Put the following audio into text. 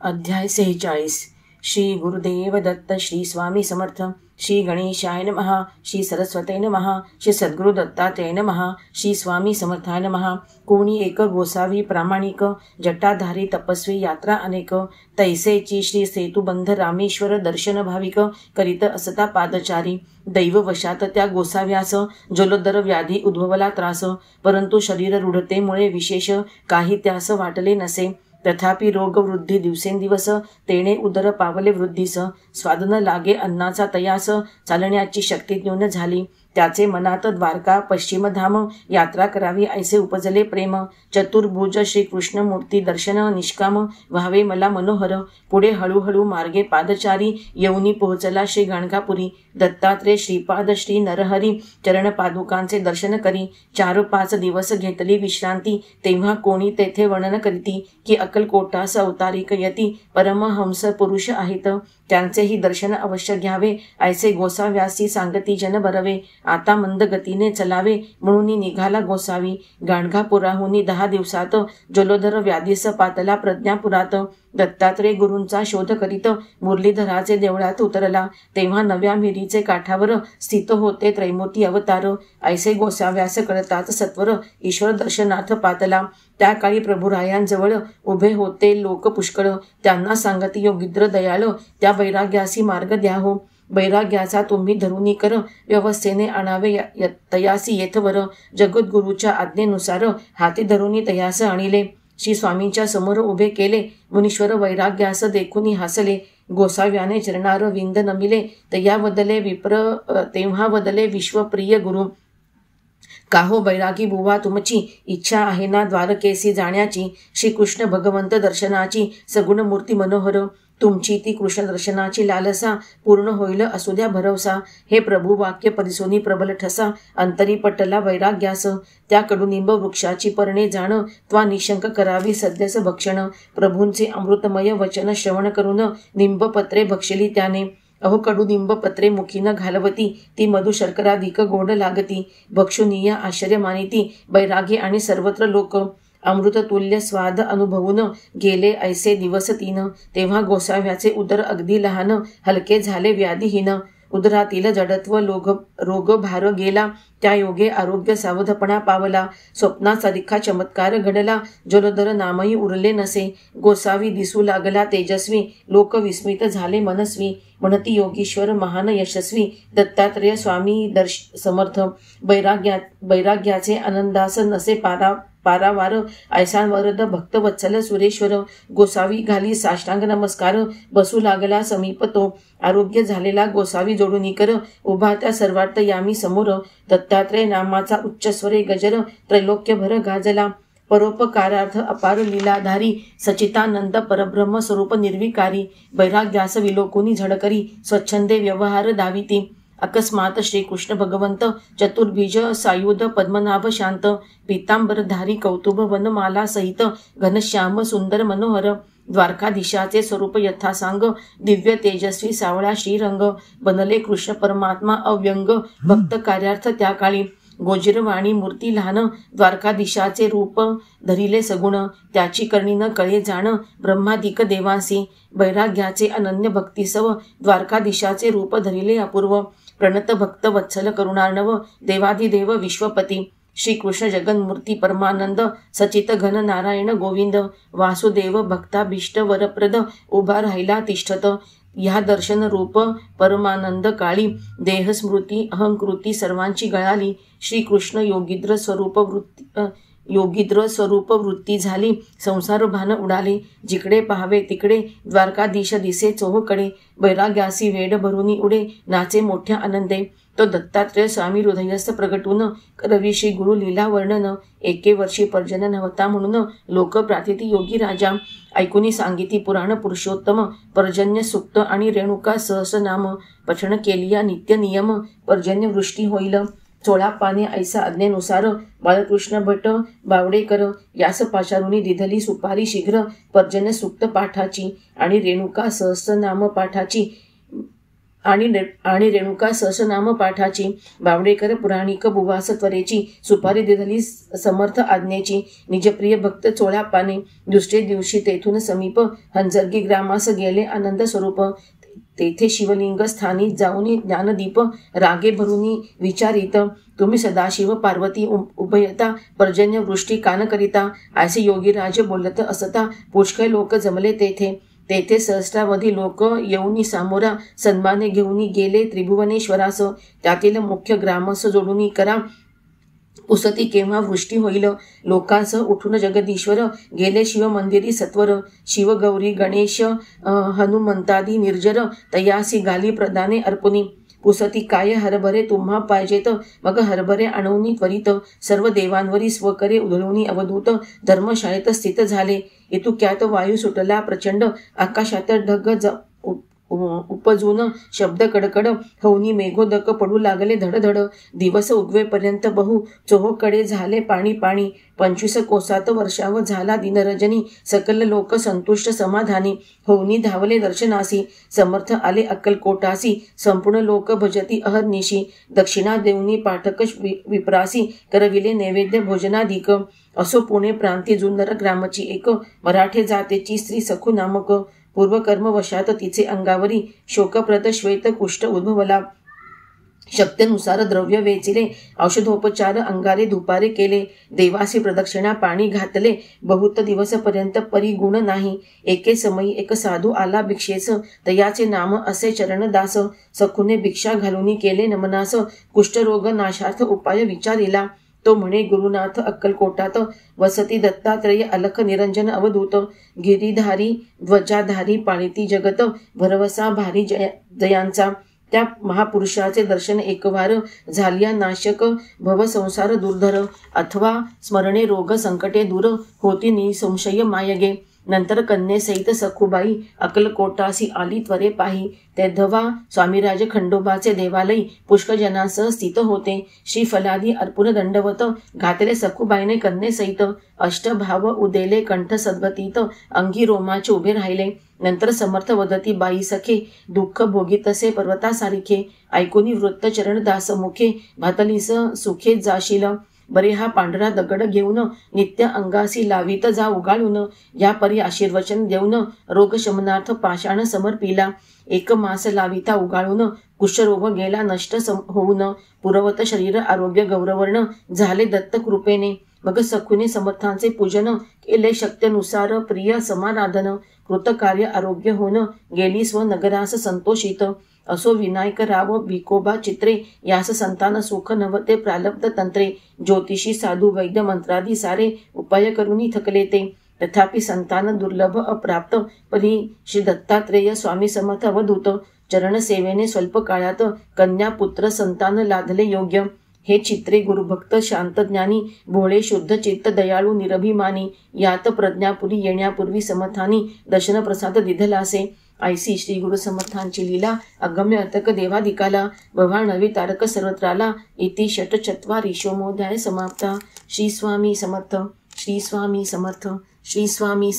अध्याय 46 श्री गुरुदेव दत्त श्री स्वामी समर्थ श्री गणेशाय नमः श्री सरस्वते नमः श्री सद्गुरु दत्तात्रेय नमः श्री स्वामी समर्थाय नमः। कोणी एक गोसावी प्रामाणिक जटाधारी तपस्वी यात्रा अनेक तैसेची श्री सेतुबंध रामेश्वर दर्शन भाविक करीत असता पादचारी। दैववशात त्या गोसाव्यास जलोदर व्याधी उद्भवला त्रास, परंतु शरीर रूढतेमुळे विशेष काही त्यास वाटले नसे। तथापि रोगवृद्धी दिवसेंदिवस तेणे उदर पावले वृद्धीस, स्वादन लागे अन्नाचा तयास, चालण्याची शक्ती न्यून झाली। त्याचे मनात द्वारका पश्चिमधाम यात्रा करावी ऐसे उपजले प्रेम। चतुर्भुज श्री कृष्ण मूर्ती दर्शन निष्काम व्हावे मला मनोहर। पुढे हळूहळू मार्गे पादचारी येऊनी पोहोचला श्री गाणगापुरी। दत्तात्रेय श्रीपाद श्री नरहरी चरण पादुकांचे दर्शन करी 4-5 दिवस घेतली विश्रांती। तेव्हा कोणी तेथे वर्णन करीती की अक्कलकोटास अवतारिक यती परमहंस पुरुष आहेत, त्यांचेही दर्शन अवश्य घ्यावे ऐसे गोसाव्यासी सांगती जन बरवे। आता मंद गतीने चलावे म्हणून निघाला गोसावी। गाणगापुराहून 10 दिवसात जलोदर व्याधीस पातला प्रज्ञापुरात। दत्तात्रेय गुरूंचा शोध करीत मुरलीधराचे देवळात उतरला, तेव्हा नव्या मिरीचे काठावर स्थित होते त्रैमूर्ती अवतार। ऐसे गोसाव्यास कळताच सत्वर ईश्वर दर्शनार्थ पातला। त्या काळी प्रभुरायांजवळ उभे होते लोक पुष्कळ, त्यांना सांगती योगीद्र दयाळ त्या वैराग्यासी मार्ग द्या हो। वैराग्याचा तुम्ही धरुनी कर व्यवस्थेने आणावे तयासी येथवर। जगद्गुरूच्या आज्ञेनुसार हाती धरुनी तयास आणिले। श्री स्वामींच्या समोर उभे केले मुनीश्वर वैराग्यास देखुनी हसले। गोसाव्याने चरणार विंद नमिले तेव्हा बदले विश्वप्रिय गुरु। काहो बैरागी बुवा तुमची इच्छा आहे ना द्वारकेसी जाण्याची, श्रीकृष्ण भगवंत दर्शनाची सगुण मूर्ती मनोहर। तुमची ती कृष्ण दर्शनाची लालसा पूर्ण होईल असू द्या भरवसा। हे प्रभू वाक्य परिसोनी प्रबल ठसा अंतरी पटला वैराग्यास। त्या कडुनिंब वृक्षाची पर्णे जाण त्वा निशंक करावी सद्यस भक्षण। प्रभूंचे अमृतमय वचन श्रवण करून निंबपत्रे भक्षिली त्याने। अहो कडुनिंब पत्रे मुखीन घालवती ती मधु शर्कराधिक गोड लागती। भक्षुनीय आश्चर्य मानिती बैरागी आणि सर्वत्र लोक। अमृततुल्य स्वाद अनुभवून गेले ऐसे दिवस 3। तेव्हा गोसाव्याचे उदर अगदी लहान हलके झाले व्याधीहीन। उदरातील जडत्व रोग भार गेला, त्या योगे आरोग्य सावधपणा पावला। स्वप्नासारिखा चमत्कार घडला, जलोदर नामही उरले नसे। गोसावी दिसू लागला तेजस्वी, लोक विस्मित झाले मनस्वी। म्हणती योगीश्वर महान यशस्वी, दत्तात्रेय स्वामी समर्थ। वैराग्याचे आनंदास नसे पारावार, ऐसा वरद भक्तवत्सल सुरेश्वर। गोसावी घाली साष्टांग नमस्कार, बसू लागला समीप तो। आरोग्य झालेला गोसावी जोडून कर, उभा त्या सर्वार्थ यामी समोर। दत्तात्रेय नामाचा उच्चस्वरे गजर, त्रैलोक्यभर गाजला। परोपकारार्थ अपार लीलाधारी, सचितानंद परब्रह्म स्वरूप निर्विकारी। वैराग्यास विलोकुनी झडकरी, स्वच्छंदे व्यवहार दाविती। अकस्मात श्रीकृष्ण भगवंत चतुर्भुज सायुध पद्मनाभ शांत। पीतांबरधारी कौतुभ वनमाला सहित, घनश्याम सुंदर मनोहर। द्वारकाधीशाचे स्वरूप यथा सांग, दिव्य तेजस्वी सावळा श्रीरंग। बनले कृष्ण परमात्मा अव्यंग, भक्त कार्यार्थ त्या काळी। गोजिरवाणी मूर्ती लहान, द्वारकाधीशाचे रूप धरिले सगुण। त्याची करणी न कळे जाण, ब्रह्मादिक देवांसी। वैराग्याचे अनन्य भक्तिसव, द्वारकाधीशाचे रूप धरिले अपूर्व। प्रणत भक्त वत्सल करुणार्णव, देवाधिदेव विश्वपती। श्रीकृष्ण जगन्मूर्ती परमानंद, सचित घन नारायण गोविंद। वासुदेव भक्ताभीष्ट वरप्रद, उभा राहिला तिष्ठत। ह्या दर्शन रूप परमानंद काळी, देहस्मृती अहंकृती सर्वांची गळाली। श्रीकृष्ण योगीद्र स्वरूप वृत्ती झाली, संसार भान उडाले। जिकडे पाहावे तिकडे द्वारकाधीश दिसे चोहोकडे। वैराग्यासी वेड भरुनी उडे, नाचे मोठ्या आनंदे। तो दत्तात्रेय स्वामी हृदयस्थ प्रगटून करवी श्री गुरु लीला वर्णन। एके वर्षी पर्जन्य नव्हता म्हणून लोक प्रार्थिती योगी राजा। ऐकुनी सांगिती पुराण पुरुषोत्तम, पर्जन्य सुक्त आणि रेणुका सहस्रनाम। पठण केलिया नित्य नियम, पर्जन्य वृष्टी होईल। 16 पाने ऐसा आज्ञेनुसार, बाळकृष्ण भट बावडेकर यास पाचारुनी दिधली सुपारी शीघ्र। पर्जन्य सुक्त पाठाची आणि रेणुका सहस्रनाम पाठाची आणि रेणुका सहस्रनाम पाठाची, बावडेकर पुराणिक बुवास त्वरेची, सुपारी दिधली समर्थ आज्ञेची, निजप्रिय भक्त चोळा पाने. दुसरे दिवशी तेथून समीप हंजरगी ग्रामास गेले आनंद स्वरूप. तेथे शिवलिंग स्थानी जाऊन ज्ञानदीप रागे भरुनी विचारित, तुम्ही सदाशिव पार्वती उभयता पर्जन्य वृष्टी कान करिता. असे योगीराज बोलत असता पुष्कळ लोक जमले तेथे. तेथे सहस्रावधी लोक येऊनी सामोरा सन्माने घेऊनी गेले त्रिभुवनेश्वरास. त्यातील मुख्य ग्रामस जोडून करा उसती केव्हा वृष्टी होईल. लोकांस उठून जगदीश्वर गेले शिव मंदिरी सत्वर. शिव गौरी गणेश हनुमंतादी निर्जर तयासी गाली प्रदाने अर्पुनी. पुसती काय हरभरे तुम्हा पाहिजेत, मग हरभरे आणवनी त्वरित. सर्व देवांवरी स्वकरे उधळूनी अवधूत धर्मशाळेत स्थित झाले. इतुक्यात वायू सुटला प्रचंड, आकाशात ढग उपजून शब्द कडकड होऊनी मेघोदक पडू लागले धडधड. दिवस उगवेपर्यंत बहु चोहोकडे झाले पाणी पाणी. 25 कोसात वर्षाव झाला दिनरजनी. सकल लोक संतुष्ट समाधानी होऊनी धावले दर्शनासी. समर्थ आले अक्कलकोटासी, संपूर्ण लोक भजती अहर्निशी. दक्षिणा देऊनी पाठक विप्रासी, करविले नैवेद्य भोजनाधिक. असो पुणे प्रांती जुन्नर ग्रामची एक, मराठे जातेची स्त्री सखू नामक. पूर्वकर्म वशात तिचे अंगावरी शोकप्रद श्वेत कुष्ठ उद्भवला. शक्तीनुसार द्रव्य वेचिले, औषधोपचार अंगारे धुपारे केले. देवासी प्रदक्षिणा पाणी घातले, बहुत दिवसपर्यंत परिगुण नाही. एके समयी एक साधू आला भिक्षेस, तयाचे नाम असे चरणदास. सखूने भिक्षा घालून केले नमनास, कुष्ठरोग नाशार्थ उपाय विचारिला. तो म्हणे, गुरुनाथ अक्कलकोटात वसती दत्तात्रेय अलख निरंजन अवधूत. गिरीधारी ध्वजाधारी पाळिती जगत, भरवसा भारी जयांचा. त्या महापुरुषाचे दर्शन एकवार झालिया नाशक भवसंसार दुर्धर. अथवा स्मरणे रोग संकटे दूर, होती निसंशय मायगे. नंतर कन्येसहित सखुबाई अक्कलकोटासी आली त्वरे पाही. तेधवा स्वामीराज खंडोबाचे देवालयी पुष्कळजनांसह स्थित होते. श्रीफलादी अर्पुन दंडवत घातले सखुबाईने कन्येसहित. अष्टभाव उदेले कंठ सद्गतीत, अंगी रोमाचे उभे राहिले. नंतर समर्थ वदती बाई सखे, दुःख भोगीतसे पर्वतासारिखे. ऐकुनी वृत्त चरणदास मुखे, भातलीस सुखे जाशील. बरे हा पांढरा दगड घेऊन नित्य अंगासी लावित जा उगाळून. या परी आशीर्वचन देऊन रोगशमनार्थ पाषाण समर्पिला. 1 मास लाविता उगाळून, कुष्ठरोग गेला नष्ट होऊन. पुरवत शरीर आरोग्य गौरवर्ण झाले दत्त कृपेने. मग सखुने समर्थांचे पूजन केले शक्त्यनुसार प्रिय समाराधन. कृतकार्य आरोग्य होऊन गेली स्वनगरास संतोषित. असो विनायकराव भिकोबा चित्रे, यास संतान सुख नवते प्रालब्ध तंत्रे. ज्योतिषी साधू वैद्य मंत्रादी सारे, उपाय करूनी थकले ते. तथापि संतान दुर्लभ अप्राप्त, परी श्री दत्तात्रेय स्वामी समर्थ अवधूत. चरणसेवेने स्वल्प काळात कन्या पुत्र संतान लादले योग्य. हे चित्रे गुरुभक्त शांतज्ञानी, भोळे शुद्ध चित्त दयाळू निरभिमानी. यात प्रज्ञापुरी येण्यापूर्वी समर्थानी दर्शन प्रसाद दिधलासे. ऐसी श्री गुरु समर्थांची लीला, अगम्य अतक देवाधिकाला. भवानवी तारक सर्वत्राला, इति षट्चत्वारिंशोऽध्याय समाप्ता. श्री स्वामी समर्थ, श्री स्वामी समर्थ, श्री स्वामी